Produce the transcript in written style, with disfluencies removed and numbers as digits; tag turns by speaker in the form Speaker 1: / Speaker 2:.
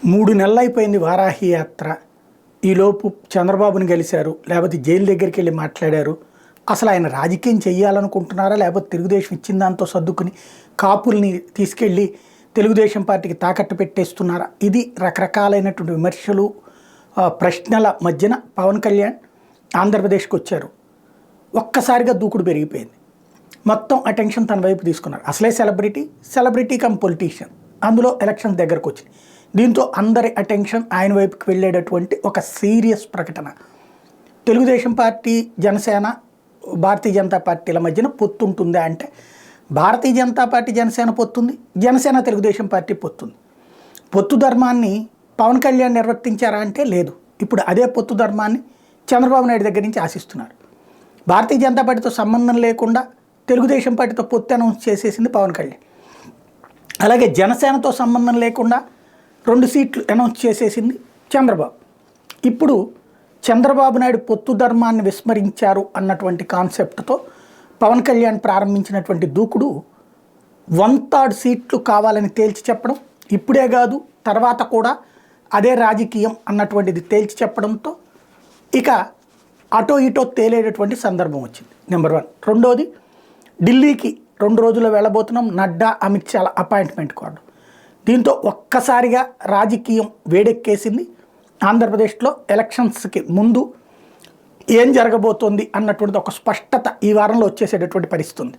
Speaker 1: 3 నెలలు అయిపోయింది వారాహి యాత్ర. ఈలోపు చంద్రబాబుని కలిశారు, లేకపోతే జైలు దగ్గరికి వెళ్ళి మాట్లాడారు. అసలు ఆయన రాజకీయం చేయాలనుకుంటున్నారా, లేకపోతే తెలుగుదేశం ఇచ్చిన దాంతో సర్దుకుని కాపుల్ని తీసుకెళ్ళి తెలుగుదేశం పార్టీకి తాకట్టు పెట్టేస్తున్నారా? ఇది రకరకాలైనటువంటి విమర్శలు, ప్రశ్నల మధ్యన పవన్ కళ్యాణ్ ఆంధ్రప్రదేశ్కి వచ్చారు. ఒక్కసారిగా దూకుడు పెరిగిపోయింది. మొత్తం అటెన్షన్ తన వైపు తీసుకున్నారు. అసలే సెలబ్రిటీ కమ్ పొలిటీషియన్, అందులో ఎలక్షన్ దగ్గరకు వచ్చింది. దీంతో అందరి అటెన్షన్ ఆయన వైపుకి వెళ్ళేటటువంటి ఒక సీరియస్ ప్రకటన. తెలుగుదేశం పార్టీ, జనసేన, భారతీయ జనతా పార్టీల మధ్యన పొత్తు ఉంటుందా అంటే, భారతీయ జనతా పార్టీ జనసేన పొత్తుంది, జనసేన తెలుగుదేశం పార్టీ పొత్తుంది. పొత్తు ధర్మాన్ని పవన్ కళ్యాణ్ నిర్వర్తించారా అంటే లేదు. ఇప్పుడు అదే పొత్తు ధర్మాన్ని చంద్రబాబు నాయుడు దగ్గర నుంచి ఆశిస్తున్నారు. భారతీయ జనతా పార్టీతో సంబంధం లేకుండా తెలుగుదేశం పార్టీతో పొత్తు అనౌన్స్ చేసేసింది పవన్ కళ్యాణ్. అలాగే జనసేనతో సంబంధం లేకుండా 2 సీట్లు అనౌన్స్ చేసేసింది చంద్రబాబు. ఇప్పుడు చంద్రబాబు నాయుడు పొత్తు ధర్మాన్ని విస్మరించారు అన్నటువంటి కాన్సెప్ట్తో పవన్ కళ్యాణ్ ప్రారంభించినటువంటి దూకుడు 1/3 సీట్లు కావాలని తేల్చి చెప్పడం, ఇప్పుడే కాదు తర్వాత కూడా అదే రాజకీయం అన్నటువంటిది తేల్చి చెప్పడంతో ఇక అటో ఇటో తేలేటటువంటి సందర్భం వచ్చింది. నెంబర్ 1. రెండోది, ఢిల్లీకి 2 రోజుల్లో వెళ్ళబోతున్నాం. నడ్డా, అమిత్ షాల అపాయింట్మెంట్ కోవడం. దీంతో ఒక్కసారిగా రాజకీయం వేడెక్కేసింది. ఆంధ్రప్రదేశ్లో ఎలక్షన్స్కి ముందు ఏం జరగబోతోంది అన్నటువంటిది ఒక స్పష్టత ఈ వారంలో వచ్చేసేటటువంటి పరిస్థితి ఉంది.